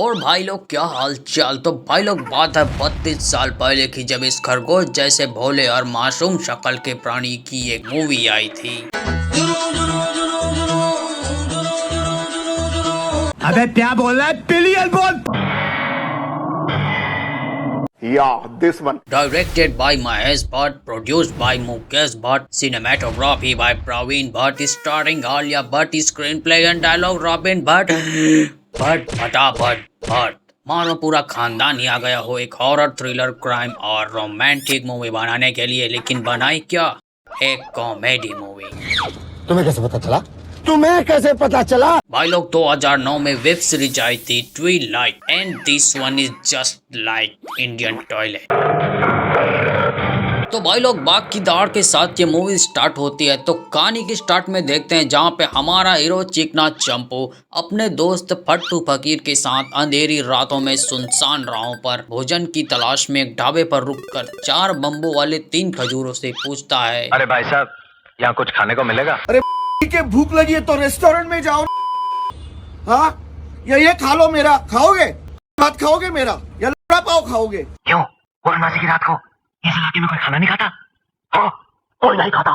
और भाई लोग क्या हाल चाल। तो भाई लोग बात है 32 साल पहले की, जब इस खरगोश जैसे भोले और मासूम शक्ल के प्राणी की एक मूवी आई थी। अबे क्या बोल रहा है, पिलियन बोल। Yeah, this one. Directed by Mahesh Bhatt, produced by Mukesh Bhatt, cinematography by Praveen Bhatt, starring Alia Bhatt, screenplay and dialogue Robin Bhatt, Bhatt। मानो पूरा खानदान ही आ गया हो एक हॉरर थ्रिलर क्राइम और रोमांटिक मूवी बनाने के लिए, लेकिन बनाई क्या, एक कॉमेडी मूवी। तुम्हें कैसे पता चला? तुम्हें कैसे पता चला? भाई लोग 2009 में वेब सीरीज आई थी Twilight, and this one is just like Indian toilet. तो भाई लोग बाग की दौड़ के साथ ये मूवी स्टार्ट होती है। तो कहानी की स्टार्ट में देखते हैं जहाँ पे हमारा हीरो चिकना चंपू अपने दोस्त फट्टू फकीर के साथ अंधेरी रातों में सुनसान राहों पर भोजन की तलाश में एक ढाबे पर रुककर 4 बम्बू वाले 3 खजूरों से पूछता है, अरे भाई साहब, यहाँ कुछ खाने को मिलेगा? अरे के भूख लगी है तो रेस्टोरेंट में जाओ। हाँ, ये खा लो मेरा। खाओगे? भात खाओगे मेरा या लड़ा पाव खाओगे? क्यों? पूर्णमासी की रात को इस इलाके में कोई खाना नहीं खाता? हाँ, कोई नहीं खाता।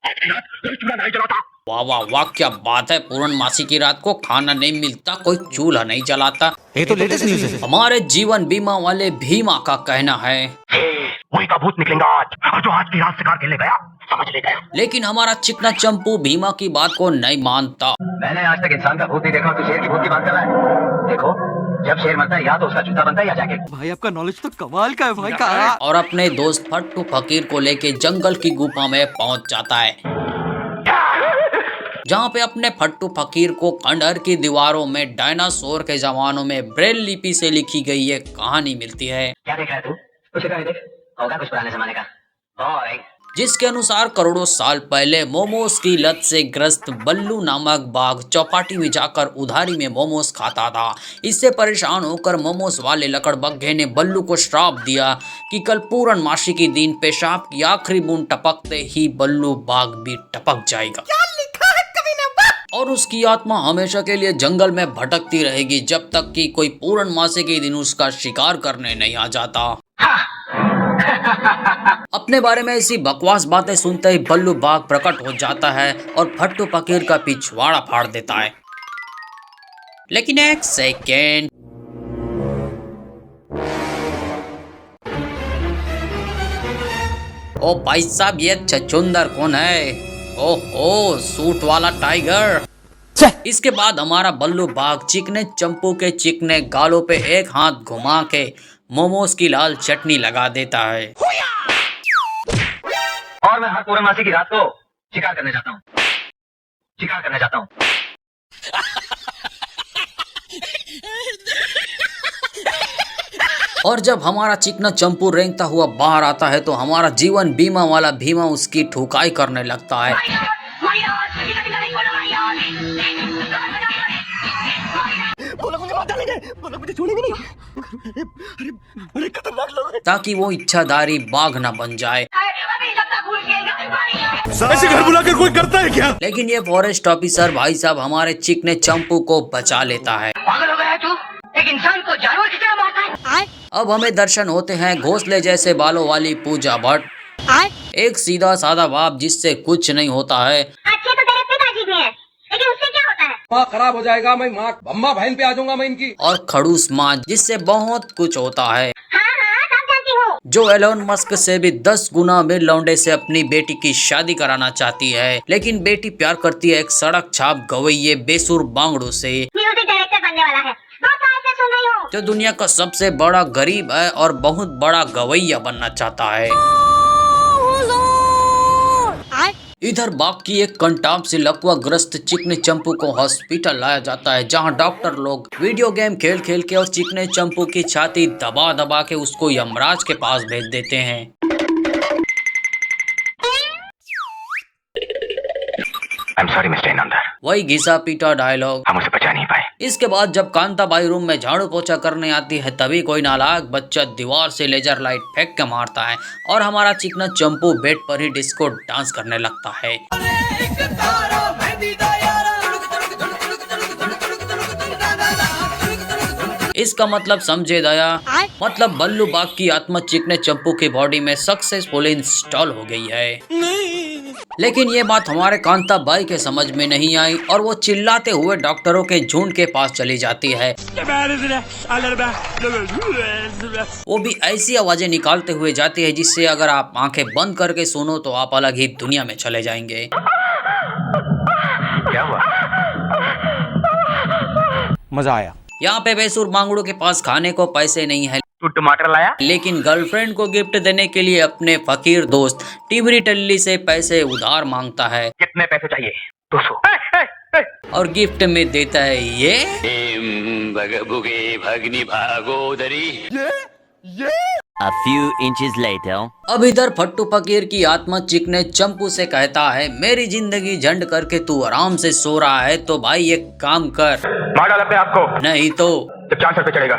चूल्हा नहीं जलाता। वाह वाह वाह, क्या बात है। पूर्णमासी की रात को खाना नहीं मिलता, कोई चूल्हा नहीं जलाता। ये तो लेटेस्ट न्यूज़ है। हमारे जीवन बीमा वाले भीमा का कहना है, वही का भूत निकलेगा आज, और जो आज की रात शिकार खेलने गया समझ ले गया। लेकिन हमारा चिकना चंपू भीमा की बात को नहीं मानता। मैंने आज तक इंसान का भूत नहीं देखा, तो शेर की भूत की बात कर रहा है। देखो, जब शेर मरता है या तो उसका जूता बनता है या जैकेट। भाई आपका नॉलेज तो कमाल का है भाई का। और अपने दोस्त फट्टू फकीर को लेके जंगल की गुफा में पहुंच जाता है, जहाँ पे अपने फट्टू फकीर को खंडहर की दीवारों में डायनासोर के जमानों में ब्रेल लिपि से लिखी गई एक कहानी मिलती है। क्या देख रहा है तू? कुछ इधर देख, होगा कुछ पुराने जमाने का। ओए, जिसके अनुसार करोड़ों साल पहले मोमोज की लत से ग्रस्त बल्लू नामक बाघ चौपाटी में जाकर उधारी में मोमोज खाता था। इससे परेशान होकर मोमोज वाले लकड़बग्घे ने बल्लू को श्राप दिया कि कल पूर्णमासी के दिन पेशाब की आखिरी बूंद टपकते ही बल्लू बाघ भी टपक जाएगा। क्या लिखा है कवि ने? और उसकी आत्मा हमेशा के लिए जंगल में भटकती रहेगी जब तक कि कोई पूर्णमासी के दिन उसका शिकार करने नहीं आ जाता। अपने बारे में ऐसी बकवास बातें सुनते ही बल्लू बाघ प्रकट हो जाता है और फट्टू फकीर का पिछवाड़ा फाड़ देता है। लेकिन एक सेकेंड, ओ भाई साहब, ये छछूंदर कौन है? ओहो, सूट वाला टाइगर। इसके बाद हमारा बल्लू बाघ चिकने चंपू के चिकने गालों पे एक हाथ घुमा के मोमोज की लाल चटनी लगा देता है। और मैं हर पूर्णमासी की रात को शिकार करने जाता हूँ। और जब हमारा चिकना चंपू रेंगता हुआ बाहर आता है तो हमारा जीवन बीमा वाला भीमा उसकी ठुकाई करने लगता है। ताकि वो इच्छाधारी बाघ न बन जाए। ऐसे घर बुलाकर कोई करता है क्या? लेकिन ये फॉरेस्ट ऑफिसर भाई साहब हमारे चिकने चंपू को बचा लेता है। पागल हो गया है तू? एक इंसान को जानवर की तरह मारता है। अब हमें दर्शन होते हैं घोंसले जैसे बालों वाली पूजा भट्ट, एक सीधा साधा बाप जिससे कुछ नहीं होता है। अच्छे तो तेरे पिताजी भी हैं, लेकिन उससे क्या होता है? माँ खराब हो जाएगा, मैं माँ अम्मा बहन पे आ जाऊंगा मैं इनकी। और खड़ूस माँ जिससे बहुत कुछ होता है, हाँ सब जानती हूँ। जो एलोन मस्क से भी 10 गुना अमीर लौंडे से अपनी बेटी की शादी कराना चाहती है। लेकिन बेटी प्यार करती है एक सड़क छाप गवैये बेसुर बांगड़ू से, म्यूजिक डायरेक्टर बनने वाला है। 2 साल से सुन रही हूँ। जो दुनिया का सबसे बड़ा गरीब है और बहुत बड़ा गवैया बनना चाहता है। इधर बाघ की एक कंटाप से लकवा ग्रस्त चिकने चंपू को हॉस्पिटल लाया जाता है, जहां डॉक्टर लोग वीडियो गेम खेल खेल के और चिकने चंपू की छाती दबा दबा के उसको यमराज के पास भेज देते हैं। I'm sorry, Mr. इनामदार। वही घिसा पीटा डायलॉग, हम उसे बचा नहीं पाए। इसके बाद जब कांताबाई रूम में झाड़ू पोछा करने आती है तभी कोई नालायक बच्चा दीवार से लेजर लाइट फेंक के मारता है और हमारा चिकना चंपू बेड पर ही डिस्को डांस करने लगता है। इसका मतलब समझे दया, मतलब बल्लू बाग की आत्मा चिकने चंपू की बॉडी में सक्सेसफुली इंस्टॉल हो गई है। लेकिन ये बात हमारे कांता बाई के समझ में नहीं आई और वो चिल्लाते हुए डॉक्टरों के झुंड के पास चली जाती है। वो भी ऐसी आवाजें निकालते हुए जाती है जिससे अगर आप आंखें बंद करके सुनो तो आप अलग ही दुनिया में चले जाएंगे। क्या हुआ? मजा आया। यहाँ पे बेसुर बांगड़ू के पास खाने को पैसे नहीं है, तू टमाटर लाया? लेकिन गर्लफ्रेंड को गिफ्ट देने के लिए अपने फकीर दोस्त टिबरी टल्ली से पैसे उधार मांगता है। कितने पैसे चाहिए? 200। और गिफ्ट में देता है ये। भगनी भागोदरी। A few inches later. अब इधर फट्टू फकीर की आत्मा चिकने चंपू से कहता है, मेरी जिंदगी झंड करके तू आराम से सो रहा है तो भाई एक काम कर, मार डाल अपने आप को। नहीं तो जब चांद सर पे चढ़ेगा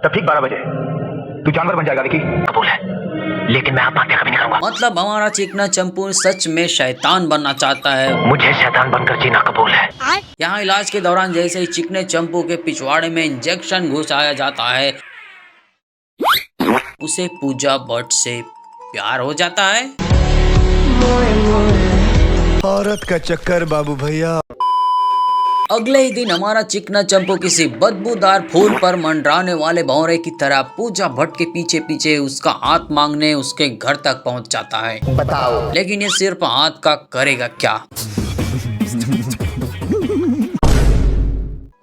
तब ठीक 12 बजे तू जानवर बन जाएगा। विकी कबूल है, लेकिन मैं आत्महत्या कभी नहीं करूंगा। मतलब हमारा चिकना चंपू सच में शैतान बनना चाहता है। मुझे शैतान बनकर जीना कबूल है। यहाँ इलाज के दौरान जैसे ही चिकने चंपू के पिछवाड़े में इंजेक्शन घुसाया जाता है, उसे पूजा भट्ट से प्यार हो जाता है। औरत का चक्कर बाबू भैया। अगले ही दिन हमारा चिकना चंपू किसी बदबूदार फूल पर मंडराने वाले भौरे की तरह पूजा भट्ट के पीछे पीछे उसका हाथ मांगने उसके घर तक पहुंच जाता है। बताओ। लेकिन ये सिर्फ हाथ का करेगा क्या,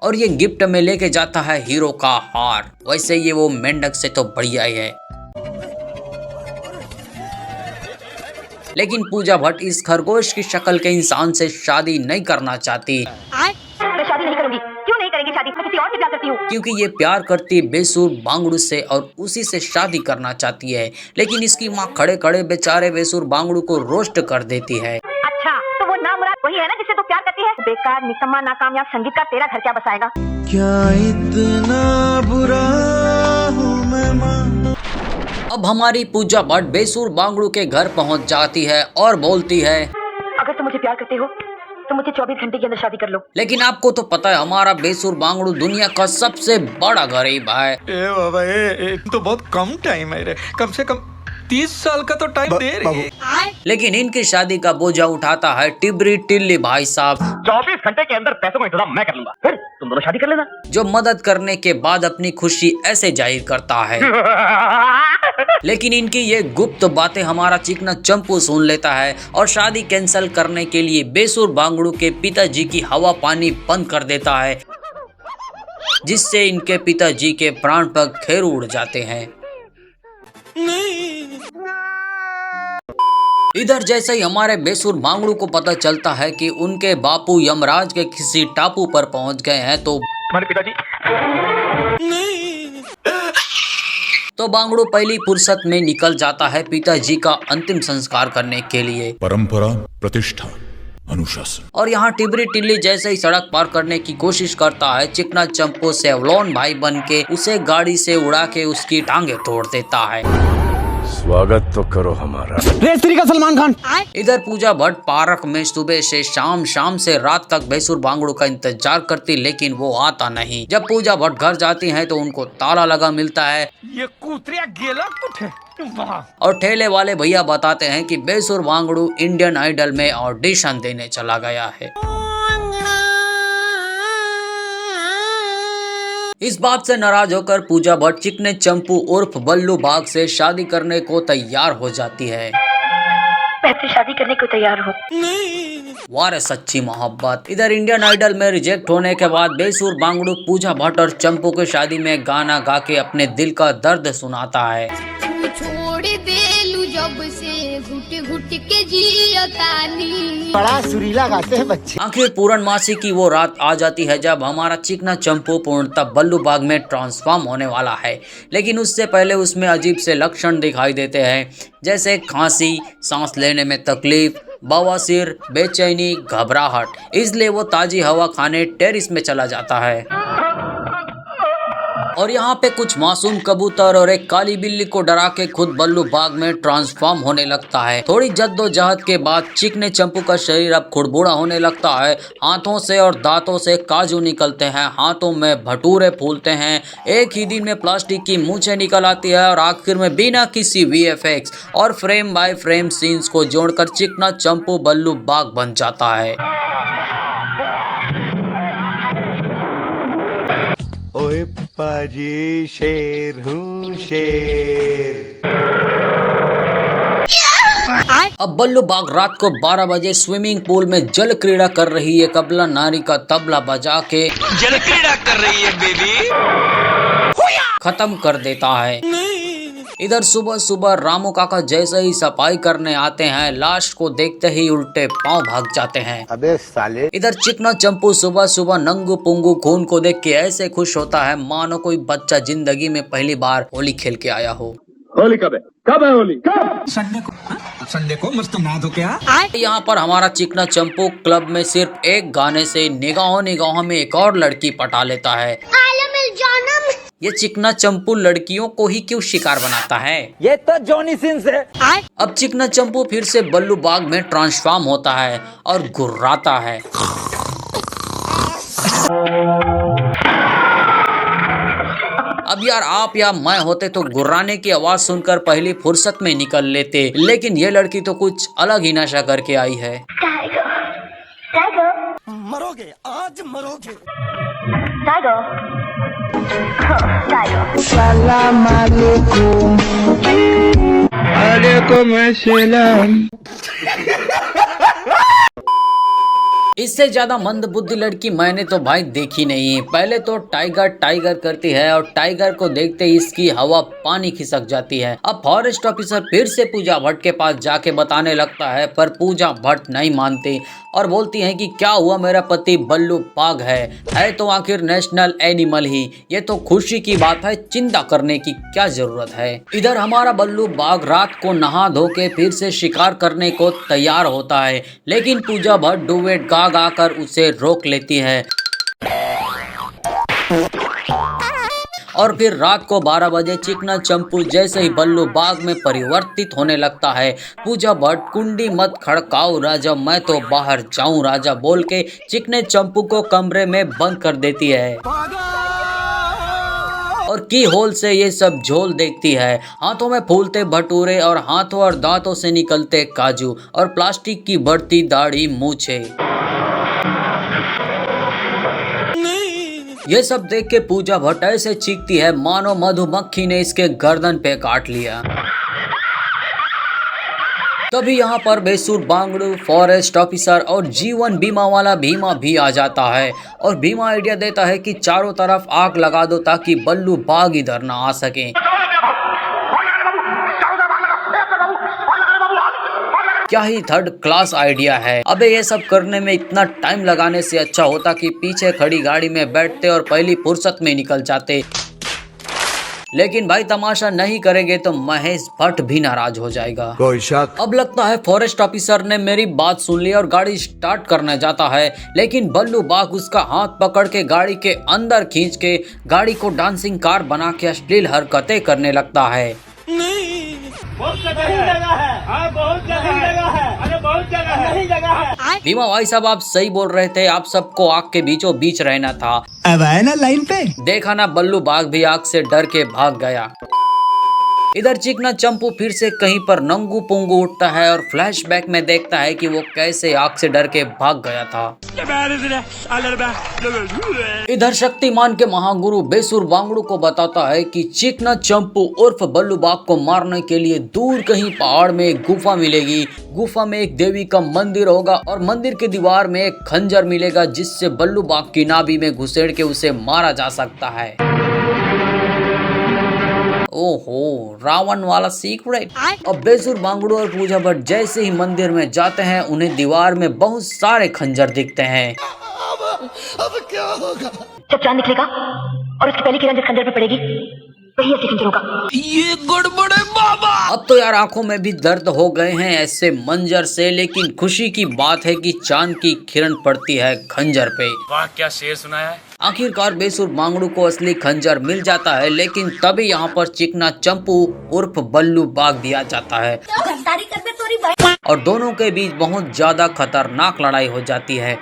और ये गिफ्ट में लेके जाता है हीरो का हार। वैसे ये वो मेंढक से तो बढ़िया ही है, लेकिन पूजा भट्ट इस खरगोश की शक्ल के इंसान से शादी नहीं करना चाहती। मैं शादी नहीं करूंगी। क्यों नहीं करेंगी शादी? मैं किसी और से प्यार करती हूँ। क्योंकि ये प्यार करती है बेसुर बांगड़ू से और उसी से शादी करना चाहती है। लेकिन इसकी माँ खड़े खड़े बेचारे बेसुर बांगड़ू को रोस्ट कर देती है। अच्छा, तो वो नामुराद वही है ना जिससे तू प्यार करती है? बेकार, निकम्मा, नाकामयाब संगीतकार, तेरा घर क्या बसाएगा? क्या इतना बुरा हूँ मैं माँ? अब हमारी पूजा भट्ट बेसुर बांगड़ू के घर पहुंच जाती है और बोलती है, अगर तुम मुझे प्यार करते हो तो मुझे 24 घंटे के अंदर शादी कर लो। लेकिन आपको तो पता है हमारा बेसुर बांगड़ू दुनिया का सबसे बड़ा गरीब है। ए बाबा ए तो बहुत कम टाइम है रे, कम से कम 30 साल का तो टाइम दे रही है। लेकिन इनकी शादी का बोझा उठाता है टिबरी टिल्ली भाई साहब, 24 घंटे के अंदर पैसों का इंतजाम मैं कर लूंगा, फिर तुम दोनों शादी कर लेना। जो मदद करने के बाद अपनी खुशी ऐसे जाहिर करता है। लेकिन इनकी ये गुप्त बातें हमारा चिकना चंपू सुन लेता है और शादी कैंसिल करने के लिए बेसुर बांगड़ू के पिताजी की हवा पानी बंद कर देता है, जिससे इनके पिताजी के प्राण पखेरु उड़ जाते हैं। इधर जैसे ही हमारे बेसुर बांगड़ू को पता चलता है कि उनके बापू यमराज के किसी टापू पर पहुंच गए हैं हमारे पिताजी तो बांगड़ू पहली फुर्सत में निकल जाता है पिताजी का अंतिम संस्कार करने के लिए। परंपरा, प्रतिष्ठा, अनुशासन। और यहाँ टिबरी टिल्ली जैसे ही सड़क पार करने की कोशिश करता है, चिकना चंपू सेवलॉन भाई बन के उसे गाड़ी से उड़ा के उसकी टांगे तोड़ देता है। स्वागत तो करो हमारा। रेस्त्री का सलमान खान। इधर पूजा भट्ट पार्क में सुबह से शाम, शाम से रात तक बेसुर बांगड़ू का इंतजार करती, लेकिन वो आता नहीं। जब पूजा भट्ट घर जाती हैं तो उनको ताला लगा मिलता है। ये कुतरिया गेला कुठे? और ठेले वाले भैया बताते हैं कि बेसुर बांगड़ू इंडियन आइडल में ऑडिशन देने चला गया है। इस बात से नाराज होकर पूजा भट्ट चिकने चंपू उर्फ बल्लू बाग से शादी करने को तैयार हो जाती है। मैं तो शादी करने को तैयार हूँ। वारे सच्ची मोहब्बत। इधर इंडियन आइडल में रिजेक्ट होने के बाद बेसुर बांगड़ू पूजा भट्ट और चंपू की शादी में गाना गा के अपने दिल का दर्द सुनाता है। छोड़ देलू जब से घुट घुट के जियतानी। बड़ा सुरीला गाते हैं बच्चे। आखिर पूर्णमासी की वो रात आ जाती है जब हमारा चिकना चंपू पूर्णतः बल्लू बाग में ट्रांसफॉर्म होने वाला है। लेकिन उससे पहले उसमें अजीब से लक्षण दिखाई देते हैं, जैसे खांसी, सांस लेने में तकलीफ, बवासीर, बेचैनी, घबराहट। इसलिए वो ताजी हवा खाने टेरिस में चला जाता है। और यहाँ पे कुछ मासूम कबूतर और एक काली बिल्ली को डरा के खुद बल्लू बाग में ट्रांसफॉर्म होने लगता है। थोड़ी जद्दोजहद के बाद चिकने चंपू का शरीर अब खुड़बुड़ा होने लगता है। हाथों से और दांतों से काजू निकलते हैं, हाथों में भटूरे फूलते हैं, एक ही दिन में प्लास्टिक की मूंछें निकल आती है और आखिर में बिना किसी VFX और फ्रेम बाय फ्रेम सीन्स को जोड़कर चिकना चंपू बल्लू बाग बन जाता है। ओए पाजी शेर हूँ शेर। अब बल्लू बाग रात को 12 बजे स्विमिंग पूल में जल क्रीड़ा कर रही है कबला नारी का तबला बजा के जल क्रीड़ा कर रही है बेबी, खत्म कर देता है। इधर सुबह सुबह रामू काका जैसे ही सफाई करने आते हैं, लाश को देखते ही उल्टे पांव भाग जाते हैं। अबे साले। इधर चिकना चंपू सुबह सुबह नंगू पुंगू खून को देख के ऐसे खुश होता है मानो कोई बच्चा जिंदगी में पहली बार होली खेल के आया हो। होली कब है होली? कब? संडे को मस्त नहा धो के आ। यहाँ पर हमारा चिकना चंपू क्लब में सिर्फ एक गाने से निगाहों निगाहों में एक और लड़की पटा लेता है। ये चिकना चंपू लड़कियों को ही क्यों शिकार बनाता है? ये तो जॉनी सिंस है। अब चिकना चंपू फिर से बल्लू बाग में ट्रांसफॉर्म होता है और गुर्राता है। अब यार आप या मैं होते तो गुर्राने की आवाज सुनकर पहली फुर्सत में निकल लेते, लेकिन ये लड़की तो कुछ अलग ही नशा करके आई है। मरोगे आज मरोगे। सलाम अलैकुम। अलैकुम अस्सलाम। इससे ज्यादा मंदबुद्धि लड़की मैंने तो भाई देखी नहीं है। पहले तो टाइगर टाइगर करती है और टाइगर को देखते ही इसकी हवा पानी खिसक जाती है। अब फॉरेस्ट ऑफिसर फिर से पूजा भट्ट के पास जाके बताने लगता है, पर पूजा भट्ट नहीं मानती और बोलती है कि क्या हुआ, मेरा पति बल्लू बाग है तो आखिर नेशनल एनिमल ही, ये तो खुशी की बात है, चिंता करने की क्या जरूरत है। इधर हमारा बल्लू बाग रात को नहा धो के फिर से शिकार करने को तैयार होता है, लेकिन पूजा भट्ट डुवेट गा गा कर उसे रोक लेती है। और फिर रात को 12 बजे चिकना चंपू जैसे ही बल्लू बाग में परिवर्तित होने लगता है, पूजा भट्ट कुंडी मत खड़काओ राजा, मैं तो बाहर जाऊं राजा बोल के चिकने चंपू को कमरे में बंद कर देती है और की होल से ये सब झोल देखती है। हाथों में फूलते भटूरे और हाथों और दांतों से निकलते काजू और प्लास्टिक की बढ़ती दाढ़ी मूछे। ये सब देख के पूजा भट्ट ऐसे चीखती है मानो मधुमक्खी ने इसके गर्दन पे काट लिया। तभी यहाँ पर बेसुर बांगड़ू, फॉरेस्ट ऑफिसर और जीवन बीमा वाला भीमा भी आ जाता है और भीमा आइडिया देता है कि चारों तरफ आग लगा दो ताकि बल्लू बाग इधर ना आ सके। क्या ही थर्ड क्लास आइडिया है। अबे ये सब करने में इतना टाइम लगाने से अच्छा होता कि पीछे खड़ी गाड़ी में बैठते और पहली फुर्सत में निकल जाते, लेकिन भाई तमाशा नहीं करेंगे तो महेश भट्ट भी नाराज हो जाएगा। कोई शक? अब लगता है फॉरेस्ट ऑफिसर ने मेरी बात सुन ली और गाड़ी स्टार्ट करने जाता है, लेकिन बल्लू बाग उसका हाथ पकड़ के गाड़ी के अंदर खींच के गाड़ी को डांसिंग कार बना के अश्लील हरकतें करने लगता है। भीमा भाई साहब आप सही बोल रहे थे, आप सबको आग के बीचों बीच रहना था। अब आए ना लाइन पे। देखा ना बल्लू बाग भी आग से डर के भाग गया। इधर चिकना चंपू फिर से कहीं पर नंगू पुंगू उठता है और फ्लैशबैक में देखता है कि वो कैसे आग से डर के भाग गया था। इधर शक्तिमान के महागुरु बेसुर बांगड़ू को बताता है कि चिकना चंपू उर्फ बल्लू बाग को मारने के लिए दूर कहीं पहाड़ में एक गुफा मिलेगी। गुफा में एक देवी का मंदिर होगा और मंदिर की दीवार में एक खंजर मिलेगा जिससे बल्लू बाग की नाभि में घुसेड़ के उसे मारा जा सकता है। ओहो, रावण वाला सीक्रेट। अब बेसुर बांगड़ू और पूजा भट्ट जैसे ही मंदिर में जाते हैं उन्हें दीवार में बहुत सारे खंजर दिखते हैं। अब क्या होगा? जब चांद निकलेगा और उसकी पहली किरण जिस खंजर पे पड़ेगी वही असली खंजर होगा। ये गड़बड़ है बाबा। अब तो यार आंखों में भी दर्द हो गए हैं ऐसे मंजर से, लेकिन खुशी की बात है कि चांद की किरण पड़ती है खंजर पे। वाह क्या शेर सुनाया है। आखिरकार बेसुर बांगड़ू को असली खंजर मिल जाता है, लेकिन तभी यहाँ पर चिकना चंपू उर्फ बल्लू बाग भी आ जाता है और दोनों के बीच बहुत ज्यादा खतरनाक लड़ाई हो जाती है।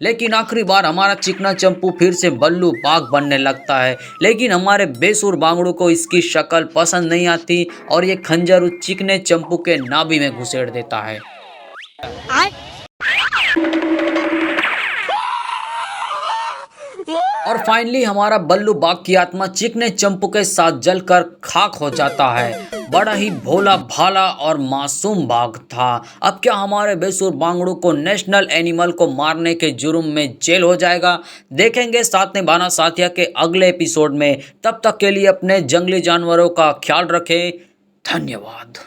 लेकिन आखिरी बार हमारा चिकना चंपू फिर से बल्लू बाग बनने लगता है, लेकिन हमारे बेसुर बांगड़ू को इसकी शक्ल पसंद नहीं आती और ये खंजर उस चिकने चंपू के नाभि में घुसेड़ देता है। और फाइनली हमारा बल्लू बाग की आत्मा चिकने चंपू के साथ जलकर खाक हो जाता है। बड़ा ही भोला भाला और मासूम बाघ था। अब क्या हमारे बेसुर बांगड़ू को नेशनल एनिमल को मारने के जुर्म में जेल हो जाएगा? देखेंगे साथ निभाना साथिया के अगले एपिसोड में। तब तक के लिए अपने जंगली जानवरों का ख्याल रखें। धन्यवाद।